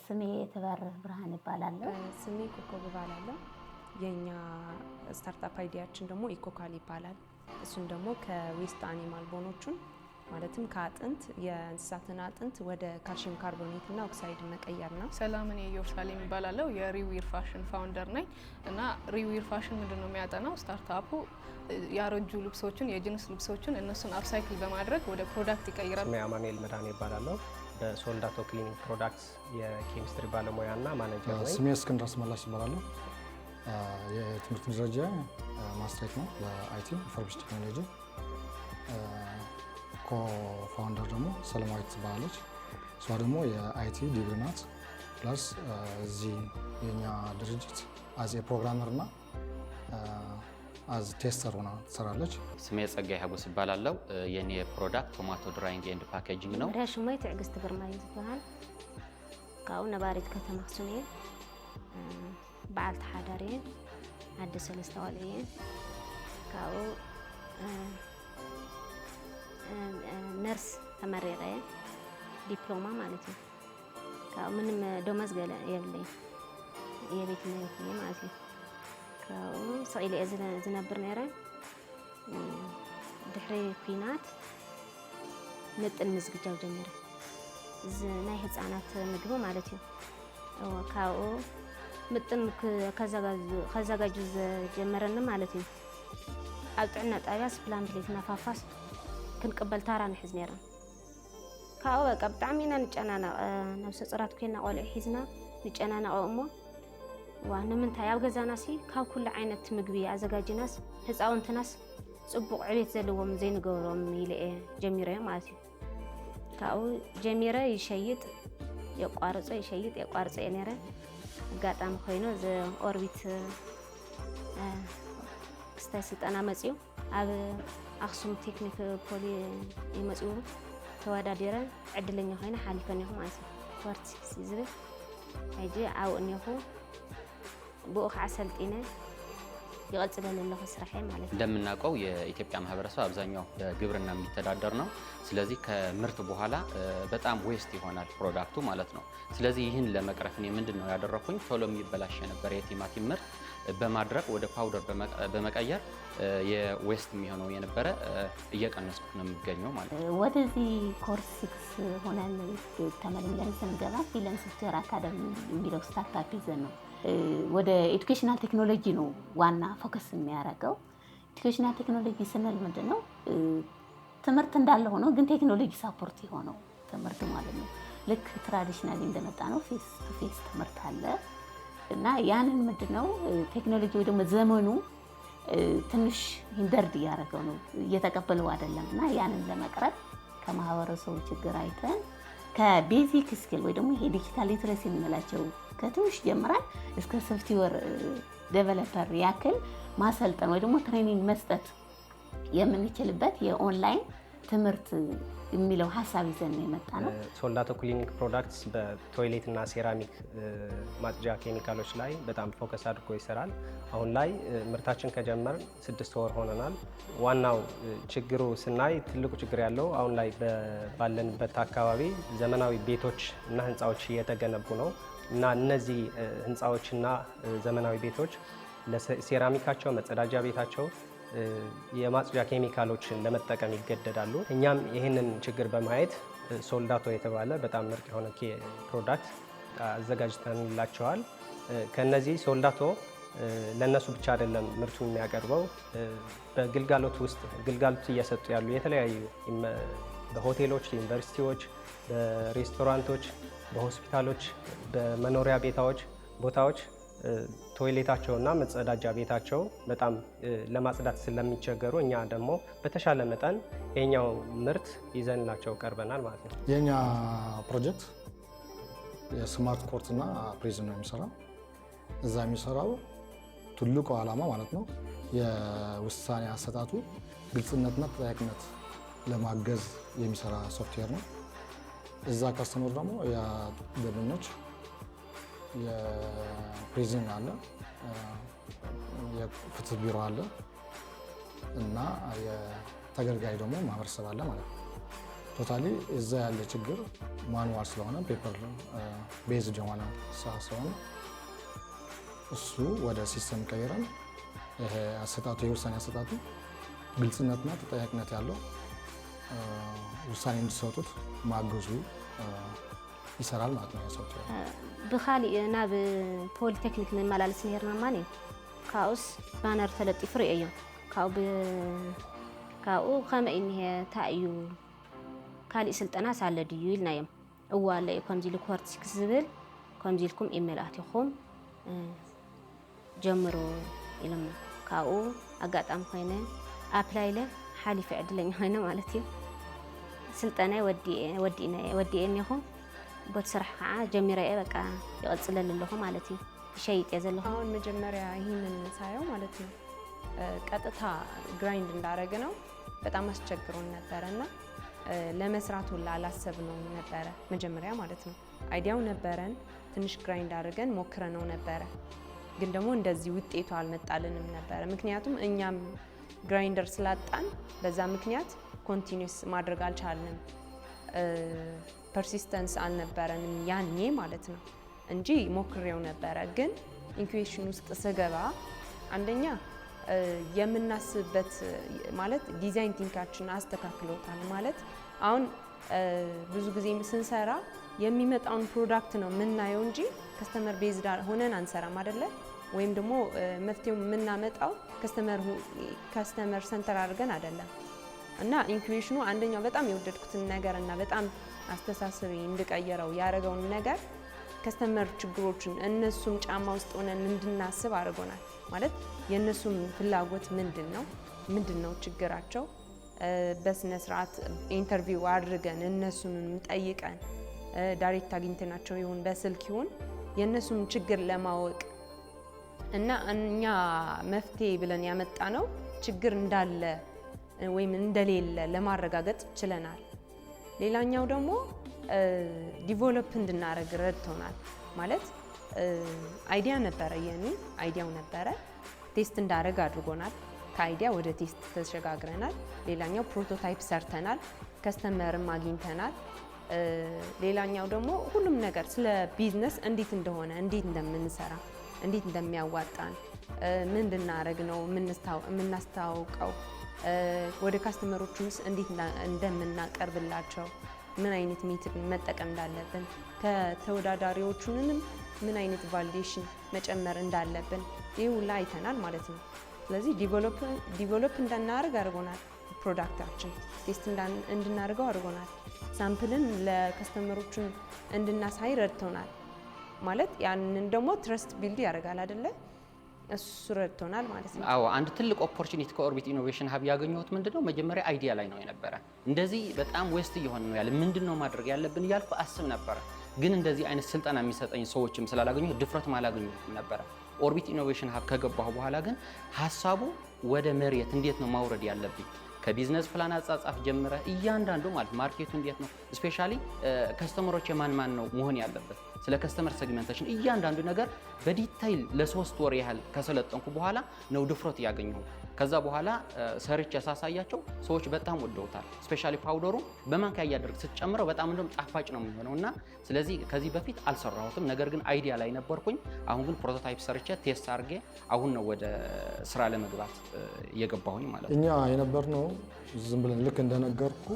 ስሜ የተባረክ ብርሃን ይባላለሁ። ስሜ ኮኮብ ይባላለሁ። የኛ ስታርታፕ አይዲያችን ደግሞ ኢኮካል ይባላል። እሱን ደግሞ ከዌስት አኒማል ቦኖቹን ማለትም ከአጥንት የእንስሳትን አጥንት ወደ ካልሲየም ካርቦኔት እና ኦክሳይድ መቀየር ነው። ሰላም፣ እኔ ኢየሩሳሌም ይባላለሁ። የሪዊር ፋሽን ፋውንደር ነኝ እና ሪዊር ፋሽን ምንድነው የሚያጠናው? ስታርታፑ ያረጁ ልብሶችን፣ የጂንስ ልብሶችን እነሱን አፕሳይክል በማድረግ ወደ ፕሮዳክት ይቀይራል። ስሜ አማኑኤል መድኃኔ ይባላለሁ። በሶልዳቶ ክሊኒክ ፕሮዳክትስ የኬሚስትሪ ባለሙያና ማኔጀር ነኝ። ስሜ እስክንድር አስመላሽ ይባላለሁ። የትምህርት ደረጃ ማስተርስ ነው በአይቲ ኢንፎርሜሽን ቴክኖሎጂ። ኮፋውንደር ደግሞ ሰለማዊት ትባላለች። እሷ ደግሞ የአይቲ ዲግሪ ናት። ፕላስ እዚህ የኛ ድርጅት አዝ ፕሮግራመር እና አዝ ቴስተር ሆና ትሰራለች። ስሜ ጸጋይ ሀጎስ ይባላለሁ። የኔ ፕሮዳክት ቶማቶ ድራይንግ ኤንድ ፓኬጂንግ ነው። ሽሞይ ትዕግስት ግርማይ ይባላል። ካብኡ ነባሪት ከተማ አክሱም እየ። በዓል ተሓዳሪ እየ። ኣደ ሰለስተ ቆልዑ እየ። ካብኡ ነርስ ተመሪቀ እየ። ዲፕሎማ ማለት እዩ። ካብኡ ምንም ደመወዝ ገለ የብለይ የቤት እመቤት እየ ማለት እዩ። ካብኡ ሰቂለ እየ ዝነብር ነይረ። ድሕሪ ኩናት ምጥን ምዝግጃው ጀሚረ ናይ ህፃናት ምግቢ ማለት እዩ። ካብኡ ምጥን ከዘጋጁ ዘጀመረኒ ማለት እዩ። ኣብ ጥዕና ጣብያ ስፕላንትሌትና ፋፋስ ክንቅበል ታራ ንሕዝ ነይረ። ካብኡ በቃ ብጣዕሚ ኢና ንጨናነቕ። ነብሰ ፅራት ኮይና ቆልዑ ሒዝና ንጨናነቕ እሞ ዋ ንምንታይ ኣብ ገዛናሲ ካብ ኩሉ ዓይነት ምግቢ ኣዘጋጅናስ ህፃውንትናስ ፅቡቕ ዕቤት ዘለዎም ዘይንገብሮም ኢለ እየ ጀሚረ ማለት እዩ። ካብኡ ጀሚረ ይሸይጥ የቋርፆ ይሸይጥ የቋርፆ እየ ነይረ። ኣጋጣሚ ኮይኑ ኦርቢት ክስታይ ስልጠና መፅኡ ኣብ ኣክሱም ቴክኒክ ፖሊ ይመፅኡ ተወዳዲረ ዕድለኛ ኮይነ ሓሊፈ እኒኹ ማለት እዩ። ወርቲ ዝብል ሕጂ ኣብኡ እኒኹ ብኡ ከዓ ሰልጢነ ይቀጽላል ለለኹ ስራሐ ማለት ነው። እንደምናውቀው የኢትዮጵያ ማህበረሰብ አብዛኛው በግብርና የሚተዳደር ነው። ስለዚህ ከምርት በኋላ በጣም ዌስት ይሆናል ፕሮዳክቱ ማለት ነው። ስለዚህ ይህን ለመቅረፍ እኔ ምንድነው ያደረኩኝ? ቶሎ የሚበላሽ የነበረ የቲማቲም ምርት በማድረቅ ወደ ፓውደር በመቀየር የዌስት የሚሆነው የነበረ እየቀነስኩት ነው የሚገኘው ማለት ነው። ወደዚህ ኮርስ 6 ሆነን ተመልምለን ስንገባ ፊለን ሶፍትዌር አካዳሚ የሚለው ስታርታፕ ይዘን ነው ወደ ኤዱኬሽናል ቴክኖሎጂ ነው ዋና ፎከስ የሚያደርገው። ኤዱኬሽናል ቴክኖሎጂ ስንል ምንድነው? ትምህርት እንዳለ ሆኖ ግን ቴክኖሎጂ ሳፖርት የሆነው ትምህርት ማለት ነው። ልክ ትራዲሽናሊ እንደመጣ ነው ፌስ ቱ ፌስ ትምህርት አለ እና ያንን ምንድነው ቴክኖሎጂ ወይ ደግሞ ዘመኑ ትንሽ ሂንደርድ እያደረገው ነው እየተቀበለው አይደለም እና ያንን ለመቅረብ ከማህበረሰቡ ችግር አይተን ከቤዚክ ስኪል ወይ ደግሞ ይሄ ዲጂታል ሊትረሲ የምንላቸው ከትንሽ ጀምራል እስከ ሶፍትዌር ዴቨሎፐር ያክል ማሰልጠን ወይ ደግሞ ትሬኒንግ መስጠት የምንችልበት የኦንላይን ትምህርት የሚለው ሐሳብ ይዘን ነው የመጣ ነው። ሶልዳቶ ክሊኒክ ፕሮዳክትስ በቶይሌት እና ሴራሚክ ማጽጃ ኬሚካሎች ላይ በጣም ፎከስ አድርጎ ይሰራል። አሁን ላይ ምርታችን ከጀመርን 6 ወር ሆነናል። ዋናው ችግሩ ስናይ ትልቁ ችግር ያለው አሁን ላይ ባለንበት አካባቢ ዘመናዊ ቤቶች እና ህንፃዎች እየተገነቡ ነው እና እነዚህ ህንፃዎችና ዘመናዊ ቤቶች ለሴራሚካቸው መጸዳጃ ቤታቸው የማጽጃ ኬሚካሎችን ለመጠቀም ይገደዳሉ። እኛም ይህንን ችግር በማየት ሶልዳቶ የተባለ በጣም ምርጥ የሆነ ፕሮዳክት አዘጋጅተንላቸዋል። ከነዚህ ሶልዳቶ ለነሱ ብቻ አይደለም ምርቱን የሚያቀርበው፣ በግልጋሎት ውስጥ ግልጋሎት እየሰጡ ያሉ የተለያዩ በሆቴሎች፣ ዩኒቨርሲቲዎች፣ በሬስቶራንቶች፣ በሆስፒታሎች፣ በመኖሪያ ቦታዎች ቶይሌታቸውና መጸዳጃ ቤታቸው በጣም ለማጽዳት ስለሚቸገሩ እኛ ደግሞ በተሻለ መጠን የኛው ምርት ይዘንላቸው ቀርበናል ማለት ነው። የኛ ፕሮጀክት የስማርት ኮርትና ፕሪዝን ነው የሚሰራው። እዛ የሚሰራው ትልቁ ዓላማ ማለት ነው የውሳኔ አሰጣጡ ግልጽነትና ተጠያቂነት ለማገዝ የሚሰራ ሶፍትዌር ነው። እዛ ካስተመር ደግሞ የደንበኞች የፕሪዝን አለ፣ የፍትህ ቢሮ አለ እና የተገልጋይ ደግሞ ማህበረሰብ አለ ማለት ነው። ቶታሊ እዛ ያለ ችግር ማኑዋል ስለሆነ ፔፐር ቤዝድ የሆነ ስራ ስለሆነ እሱ ወደ ሲስተም ቀይረን ይሄ አሰጣጡ የውሳኔ አሰጣጡ ግልጽነትና ተጠያቂነት ያለው ውሳኔ እንዲሰጡት ማገዙ ይሰራል ማለት ነው። ሶፍትዌር ብኻሊእ ናብ ፖሊቴክኒክ ንመላለስ ነርና ማን ካኡስ ባነር ተለጢፉ እዮም ካብኡ ከመይ እኒሄ እንታይ እዩ ካሊእ ስልጠና ሳለ ድዩ ኢልናዮም እዋ ኣለ እዩ ከምዚ ኢሉ ኮርቲክስ ዝብል ከምዚ ኢልኩም ኢሜል ኣትኹም ጀምሮ ኢሎም ካብኡ ኣጋጣሚ ኮይነ ኣፕላይ ለ ሓሊፈ ዕድለኛ ኮይነ ማለት እዩ ስልጠና ወዲኤ እኒኹም ቦት ስራሕ ከዓ ጀሚረ እየ በቃ ይቕፅለል ኣለኹ ማለት እዩ ሸይጥ እየ ዘለኹ። አሁን መጀመሪያ ይህንን ሳየው ማለት ነው ቀጥታ ግራይንድ እንዳረግ ነው በጣም አስቸግሮን ነበረ እና ለመስራት ሁላ አላሰብነው ነበረ መጀመሪያ ማለት ነው። አይዲያው ነበረን ትንሽ ግራይንድ አድርገን ሞክረነው ነበረ፣ ግን ደግሞ እንደዚህ ውጤቱ አልመጣልንም ነበረ። ምክንያቱም እኛም ግራይንደር ስላጣን በዛ ምክንያት ኮንቲኒዩስ ማድረግ አልቻልንም። ፐርሲስተንስ አልነበረንም ያኔ ማለት ነው እንጂ ሞክሬው ነበረ። ግን ኢንኩቤሽን ውስጥ ስገባ አንደኛ የምናስብበት ማለት ዲዛይን ቲንካችን አስተካክሎታል ማለት አሁን ብዙ ጊዜ ስንሰራ የሚመጣውን ፕሮዳክት ነው የምናየው እንጂ ከስተመር ቤዝድ ሆነን አንሰራም አይደለ? ወይም ደግሞ መፍትሄው የምናመጣው ከስተመር ሰንተር አድርገን አይደለም። እና ኢንኩቤሽኑ አንደኛው በጣም የወደድኩትን ነገር እና በጣም አስተሳሰቤ እንድቀየረው ያደረገውን ነገር ከስተመር ችግሮችን እነሱም ጫማ ውስጥ ሆነን እንድናስብ አድርጎናል። ማለት የእነሱም ፍላጎት ምንድን ነው ችግራቸው፣ በስነ ስርዓት ኢንተርቪው አድርገን እነሱንም ጠይቀን ዳይሬክት አግኝተናቸው ይሁን በስልክ ይሁን የእነሱም ችግር ለማወቅ እና እኛ መፍትሄ ብለን ያመጣ ነው ችግር እንዳለ ወይም እንደሌለ ለማረጋገጥ ችለናል። ሌላኛው ደግሞ ዲቨሎፕ እንድናደርግ ረድቶናል። ማለት አይዲያ ነበረ፣ የኔ አይዲያው ነበረ፣ ቴስት እንዳደርግ አድርጎናል። ከአይዲያ ወደ ቴስት ተሸጋግረናል። ሌላኛው ፕሮቶታይፕ ሰርተናል፣ ከስተመርም አግኝተናል። ሌላኛው ደግሞ ሁሉም ነገር ስለ ቢዝነስ እንዴት እንደሆነ፣ እንዴት እንደምንሰራ፣ እንዴት እንደሚያዋጣን፣ ምን እንድናደርግ ነው የምናስተዋውቀው፣ ወደ ካስተመሮቹስ እንዴት እንደምናቀርብላቸው፣ ምን አይነት ሜትድ መጠቀም እንዳለብን፣ ከተወዳዳሪዎቹንም ምን አይነት ቫሊዴሽን መጨመር እንዳለብን ይህ ሁላ አይተናል ማለት ነው። ስለዚህ ዲቨሎፕ እንዳናደርግ አድርጎናል። ፕሮዳክታችን ቴስት እንድናደርገው አድርጎናል። ሳምፕልን ለከስተመሮቹን እንድናሳይ ረድቶናል። ማለት ያንን ደግሞ ትረስት ቢልድ ያደርጋል አይደለ? እሱ ረድቶናል ማለት ነው። አዎ አንድ ትልቅ ኦፖርቹኒቲ ከኦርቢት ኢኖቬሽን ሀብ ያገኘሁት ምንድነው መጀመሪያ አይዲያ ላይ ነው የነበረ። እንደዚህ በጣም ዌስት እየሆነ ነው ያለ ምንድነው ማድረግ ያለብን እያልኩ አስብ ነበረ። ግን እንደዚህ አይነት ስልጠና የሚሰጠኝ ሰዎችም ስላላገኘሁ ድፍረትም አላገኘሁም ነበረ። ኦርቢት ኢኖቬሽን ሀብ ከገባሁ በኋላ ግን ሀሳቡ ወደ መሬት እንዴት ነው ማውረድ ያለብኝ ከቢዝነስ ፕላን አጻጻፍ ጀምረ እያንዳንዱ ማለት ማርኬቱ እንዴት ነው ስፔሻሊ ከስተመሮች የማን ነው መሆን ያለበት ስለ ከስተመር ሴግመንቴሽን እያንዳንዱ ነገር በዲቴይል ለ3 ወር ያህል ከሰለጠንኩ በኋላ ነው ድፍረት ያገኘሁት። ከዛ በኋላ ሰርች ያሳሳያቸው ሰዎች በጣም ወደውታል። ስፔሻሊ ፓውደሩ በማንኪያ እያደረግ ስትጨምረው በጣም እንደም ጣፋጭ ነው የሚሆነውና ስለዚህ ከዚህ በፊት አልሰራሁትም። ነገር ግን አይዲያ ላይ ነበርኩኝ። አሁን ግን ፕሮቶታይፕ ሰርቼ ቴስት አድርጌ አሁን ነው ወደ ስራ ለመግባት የገባሁኝ ማለት ነው። እኛ የነበርነው ዝም ብለን ልክ እንደነገርኩ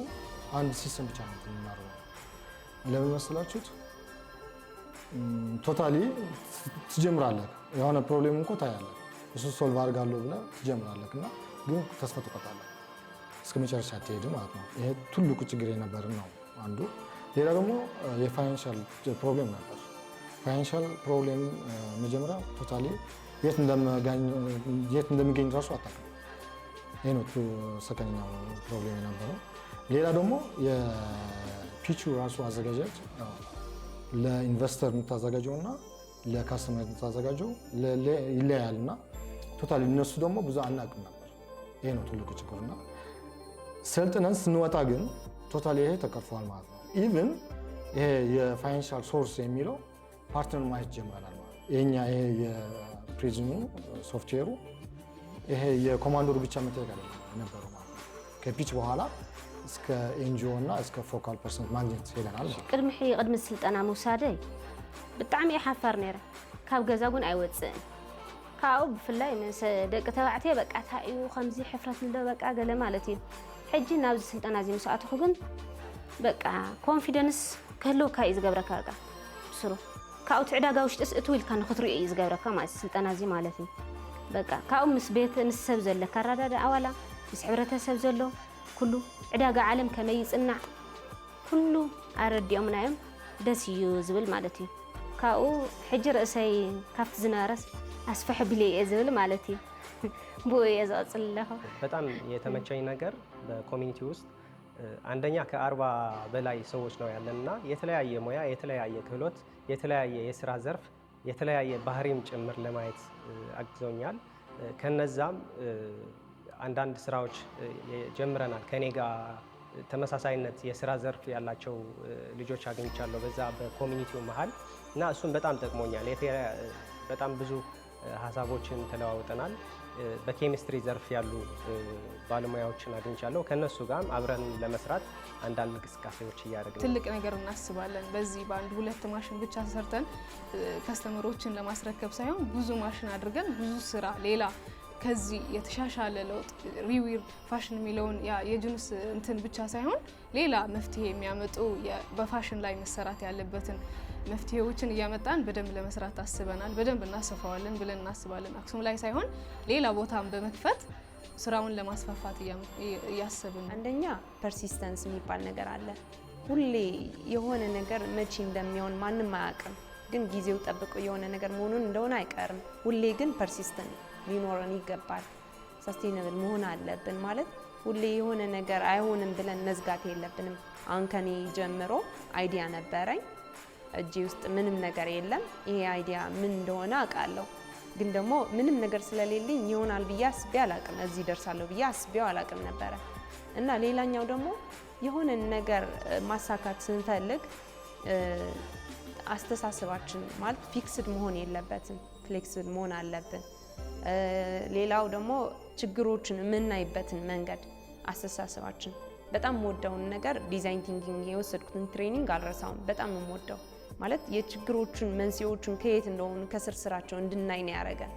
አንድ ሲስተም ብቻ ነው የምናደርገው። ለምን መስላችሁት? ቶታሊ ትጀምራለህ፣ የሆነ ፕሮብሌም እንኳ ታያለህ፣ እሱ ሶልቭ አድርጋለሁ ብለህ ትጀምራለህ እና ግን ተስፋ ትቆርጣለህ፣ እስከ መጨረሻ አትሄድም ማለት ነው። ይሄ ትልቁ ችግር የነበርን ነው አንዱ። ሌላ ደግሞ የፋይናንሻል ፕሮብሌም ነበር። ፋይናንሻል ፕሮብሌም መጀመሪያ ቶታሊ የት እንደሚገኝ ራሱ አታውቅም። ይሄ ነው ሰከንኛው ፕሮብሌም የነበረው። ሌላ ደግሞ የፒቹ ራሱ አዘጋጃጅ ለኢንቨስተር የምታዘጋጀው እና ለካስተመር የምታዘጋጀው ይለያል እና ቶታሊ እነሱ ደግሞ ብዙ አናውቅም ነበር። ይሄ ነው ትልቁ ችግርና ሰልጥነን ስንወጣ ግን ቶታሊ ይሄ ተቀርፏል ማለት ነው። ኢቭን ይሄ የፋይናንሻል ሶርስ የሚለው ፓርትነር ማየት ጀምረናል ማለት ነው። የኛ ይሄ የፕሪዝኑ ሶፍትዌሩ ይሄ የኮማንዶሩ ብቻ መጠየቅ አይደለም የነበረው ማለት ነው። ከፒች በኋላ እስከ ኤንጂኦ እና እስከ ፎካል ፐርሰንት ማግኘት ሄደናል ማለት ቅድሚ ስልጠና ምውሳደይ ብጣዕሚ ሓፋር ነይረ ካብ ገዛ ውን ኣይወፅእን ካብኡ ብፍላይ ምስ ደቂ ተባዕትየ በቃ ታዩ ከምዚ ሕፍረት ንደ በቃ ገለ ማለት እዩ ሕጂ ናብዚ ስልጠና እዚ ምስ ኣተኹ ግን በቃ ኮንፊደንስ ክህልወካ እዩ ዝገብረካ በቃ ብስሩ ካብኡ ዕዳጋ ውሽጢስ እትው ኢልካ ንኽትሪኦ እዩ ዝገብረካ ማለት ስልጠና እዚ ማለት እዩ በቃ ካብኡ ምስ ቤት ምስ ሰብ ዘለካ ኣረዳድኣ ዋላ ምስ ሕብረተሰብ ዘሎ ኩሉ ዕዳጋ ዓለም ከመይ ይፅናዕ ኩሉ ኣረዲኦምናዮም ደስ እዩ ዝብል ማለት እዩ ካብኡ ሕጂ ርእሰይ ካብቲ ዝነበረስ ኣስፋሕ ቢለ እየ ዝብል ማለት እዩ ብኡ እየ ዝቕፅል ኣለኹ በጣም የተመቸኝ ነገር በኮሚኒቲ ውስጥ አንደኛ ከ40 በላይ ሰዎች ነው ያለንና የተለያየ ሙያ የተለያየ ክህሎት የተለያየ የስራ ዘርፍ የተለያየ ባህሪም ጭምር ለማየት አግዞኛል ከነዛም አንዳንድ ስራዎች ጀምረናል ከኔ ጋር ተመሳሳይነት የስራ ዘርፍ ያላቸው ልጆች አግኝቻለሁ በዛ በኮሚኒቲው መሃል እና እሱም በጣም ጠቅሞኛል በጣም ብዙ ሀሳቦችን ተለዋውጠናል በኬሚስትሪ ዘርፍ ያሉ ባለሙያዎችን አግኝቻለሁ ከነሱ ጋር አብረን ለመስራት አንዳንድ እንቅስቃሴዎች እያደረግን ትልቅ ነገር እናስባለን በዚህ በአንድ ሁለት ማሽን ብቻ ሰርተን ከስተመሮችን ለማስረከብ ሳይሆን ብዙ ማሽን አድርገን ብዙ ስራ ሌላ ከዚህ የተሻሻለ ለውጥ ሪዊር ፋሽን የሚለውን የጅንስ እንትን ብቻ ሳይሆን ሌላ መፍትሄ የሚያመጡ በፋሽን ላይ መሰራት ያለበትን መፍትሄዎችን እያመጣን በደንብ ለመስራት አስበናል በደንብ እናሰፋዋለን ብለን እናስባለን አክሱም ላይ ሳይሆን ሌላ ቦታም በመክፈት ስራውን ለማስፋፋት እያሰብን አንደኛ ፐርሲስተንስ የሚባል ነገር አለ ሁሌ የሆነ ነገር መቼ እንደሚሆን ማንም አያውቅም ግን ጊዜው ጠብቆ የሆነ ነገር መሆኑን እንደሆነ አይቀርም ሁሌ ግን ፐርሲስተንት ሊኖረን ይገባል ሰስቴይነብል መሆን አለብን ማለት ሁሌ የሆነ ነገር አይሆንም ብለን መዝጋት የለብንም አሁን ከኔ ጀምሮ አይዲያ ነበረኝ እጄ ውስጥ ምንም ነገር የለም ይሄ አይዲያ ምን እንደሆነ አውቃለሁ ግን ደግሞ ምንም ነገር ስለሌለኝ ይሆናል ብዬ አስቤ አላቅም እዚህ ደርሳለሁ ብዬ አስቤው አላቅም ነበረ እና ሌላኛው ደግሞ የሆነ ነገር ማሳካት ስንፈልግ አስተሳሰባችን ማለት ፊክስድ መሆን የለበትም ፍሌክሲብል መሆን አለብን ሌላው ደግሞ ችግሮችን የምናይበትን መንገድ አስተሳሰባችን በጣም ወደውን ነገር ዲዛይን ቲንኪንግ የወሰድኩትን ትሬኒንግ አልረሳውም በጣም ወደው ማለት የችግሮችን መንስኤዎችን ከየት እንደሆኑ ከስር ስራቸው እንድናይ ነው ያደረገን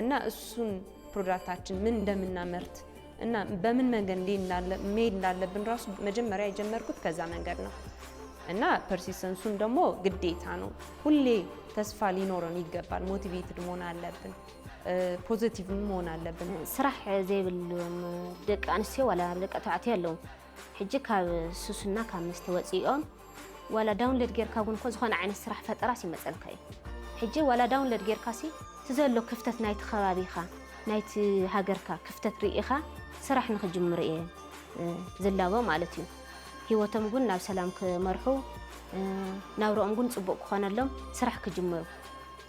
እና እሱን ፕሮዳክታችን ምን እንደምናመርት እና በምን መንገድ መሄድ እንዳለብን ራሱ መጀመሪያ የጀመርኩት ከዛ መንገድ ነው እና ፐርሲስተንሱን ደግሞ ግዴታ ነው ሁሌ ተስፋ ሊኖረን ይገባል ሞቲቬትድ መሆን አለብን ፖዚቲቭ መሆን አለብን ስራሕ ዘይብልዎም ደቂ ኣንስትዮ ዋላ ደቂ ተባዕትዮ ኣለዉ ሕጂ ካብ ሱስና ካብ መስተ ወፂኦም ዋላ ዳውንሎድ ጌርካ እውን ዝኾነ ዓይነት ስራሕ ፈጠራስ ይመፀልካ እዩ ሕጂ ዋላ ዳውንሎድ ጌርካሲ ትዘሎ ክፍተት ናይቲ ከባቢኻ ናይቲ ሃገርካ ክፍተት ርኢኻ ስራሕ ንክጅምር እየ ዝላቦ ማለት እዩ ሂወቶም ግን ናብ ሰላም ክመርሑ ናብሮኦም ግን ፅቡቅ ክኾነሎም ስራሕ ክጅምሩ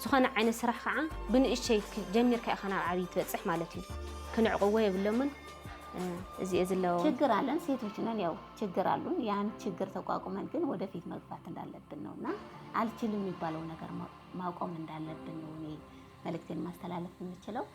ዝኾነ ዓይነት ስራሕ ከዓ ብንእሽተይ ጀሚርካ ኢኻ ናብ ዓብይ ትበፅሕ ማለት እዩ ክንዕቅዎ የብሎምን እዚህ ዝለው ችግር አለን ሴቶች ነን ያው ችግር አሉን ያን ችግር ተቋቁመን ግን ወደፊት መግፋት እንዳለብን ነውና አልችልም የሚባለው ነገር ማቆም እንዳለብን ነው እኔ መልእክቴን ማስተላለፍ የምችለው